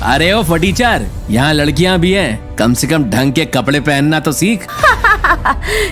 अरे ओ फटीचर, यहाँ लड़कियाँ भी हैं, कम से कम ढंग के कपड़े पहनना तो सीख।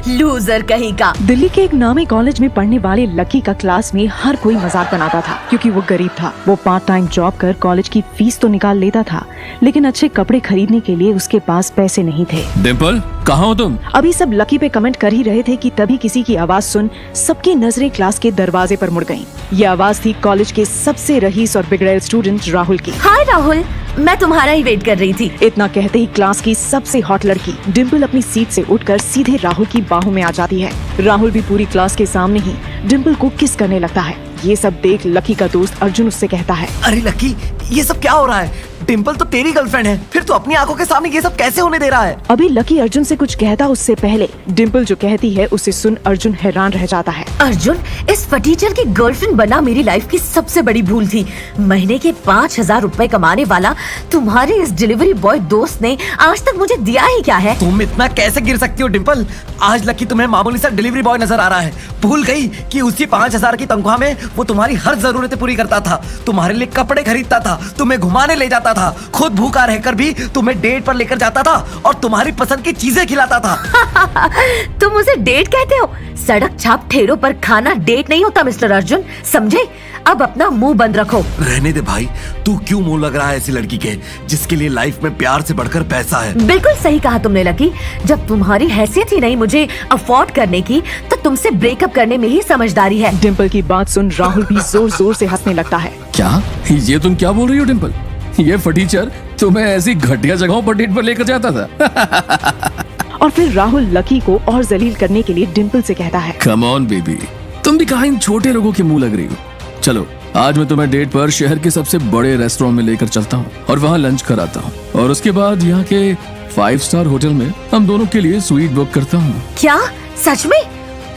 लूजर कहीं का। दिल्ली के एक नामी कॉलेज में पढ़ने वाले लकी का क्लास में हर कोई मजाक बनाता था क्योंकि वो गरीब था। वो पार्ट टाइम जॉब कर कॉलेज की फीस तो निकाल लेता था, लेकिन अच्छे कपड़े खरीदने के लिए उसके पास पैसे नहीं थे। डिम्पल, कहाँ हो तुम? अभी सब लकी पे कमेंट कर ही रहे थे कि तभी किसी की आवाज सुन सबकी नजरें क्लास के दरवाजे पर मुड़ गईं। ये आवाज थी कॉलेज के सबसे रईस और बिगड़ैल स्टूडेंट राहुल की। हाय राहुल, मैं तुम्हारा ही वेट कर रही थी। इतना कहते ही क्लास की सबसे हॉट लड़की डिम्पल अपनी सीट से उठकर सीधे राहुल की बाहों में आ जाती है। राहुल भी पूरी क्लास के सामने ही डिम्पल को किस करने लगता है। ये सब देख लकी का दोस्त अर्जुन उससे कहता है, अरे लकी, ये सब क्या हो रहा है? डिम्पल तो तेरी गर्लफ्रेंड है, फिर तू अपनी आंखों के सामने ये सब कैसे होने दे रहा है? अभी लकी अर्जुन से कुछ कहता उससे पहले डिम्पल जो कहती है उसे सुन अर्जुन हैरान रह जाता है। अर्जुन, इस फटीचर की गर्लफ्रेंड बनना मेरी लाइफ की सबसे बड़ी भूल थी। महीने के 5,000 रुपए कमाने वाला तुम्हारे इस डिलीवरी बॉय दोस्त ने आज तक मुझे दिया ही क्या है? तुम इतना कैसे गिर सकती हो डिम्पल? आज लकी तुम्हें मामूली सा डिलीवरी बॉय नजर आ रहा है। भूल गई कि उसी 5,000 की तनख्वाह में वो तुम्हारी हर जरूरतें पूरी करता था, तुम्हारे लिए कपड़े खरीदता था, तुम्हें घुमाने ले जाता था, खुद भूखा रहकर भी तुम्हें डेट पर लेकर जाता था और तुम्हारी पसंद की चीजें खिलाता था। तुम उसे डेट कहते हो? सड़क छाप ठेरों पर खाना डेट नहीं होता मिस्टर अर्जुन, समझे? अब अपना मुंह बंद रखो। रहने दे भाई, तू क्यों मुंह लग रहा है ऐसी लड़की के जिसके लिए लाइफ में प्यार से बढ़कर पैसा है? बिल्कुल सही कहा तुमने लकी। जब तुम्हारी हैसियत ही नहीं मुझे अफोर्ड करने की, तो तुमसे ब्रेकअप करने में ही समझदारी है। डिम्पल की बात सुन राहुल भी जोर जोर से हंसने लगता है। क्या ये तुम क्या बोल रही हो डिम्पल? ये फटीचर तुम्हें ऐसी घटिया जगहों पर डेट पर लेकर जाता था? और फिर राहुल लकी को और जलील करने के लिए डिम्पल से कहता है, कम ऑन बेबी, तुम भी कहाँ इन छोटे लोगों के मुंह लग रही हो। चलो आज मैं तुम्हें डेट पर शहर के सबसे बड़े रेस्टोरेंट में लेकर चलता हूँ और वहाँ लंच कराता हूँ, और उसके बाद यहाँ के 5 स्टार होटल में हम दोनों के लिए स्वीट बुक करता हूँ। क्या सच में?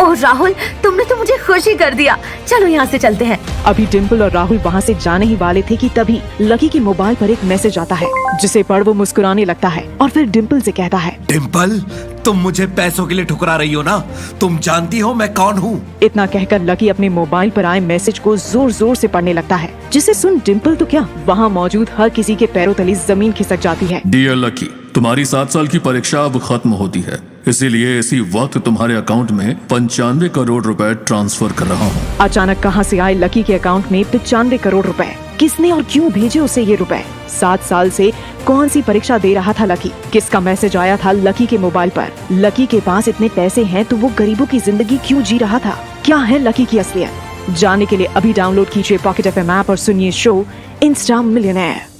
ओह राहुल, तुमने तो मुझे खुशी कर दिया। चलो यहाँ से चलते हैं। अभी डिम्पल और राहुल वहाँ से जाने ही वाले थे कि तभी लकी के मोबाइल पर एक मैसेज आता है, जिसे पढ़ वो मुस्कुराने लगता है और फिर डिम्पल से कहता है, डिम्पल, तुम मुझे पैसों के लिए ठुकरा रही हो ना? तुम जानती हो मैं कौन हूँ? इतना कहकर लकी अपने मोबाइल पर आए मैसेज को जोर जोर से पढ़ने लगता है, जिसे सुन डिम्पल तो क्या वहाँ मौजूद हर किसी के पैरों तले जमीन खिसक जाती है। डियर लकी, तुम्हारी 7 साल की परीक्षा अब खत्म होती है, इसीलिए इसी वक्त तुम्हारे अकाउंट में 95 करोड़ रुपए ट्रांसफर कर रहा हूँ। अचानक कहां से आए लकी के अकाउंट में 95 करोड़ रुपए? किसने और क्यों भेजे उसे ये रुपए? 7 साल से कौन सी परीक्षा दे रहा था लकी? किसका मैसेज आया था लकी के मोबाइल पर? लकी के पास इतने पैसे हैं तो वो गरीबों की जिंदगी क्यों जी रहा था? क्या है लकी की असलियत? जानने के लिए अभी डाउनलोड कीजिए पॉकेट FM ऐप और सुनिए शो इंस्टा मिलियनेयर।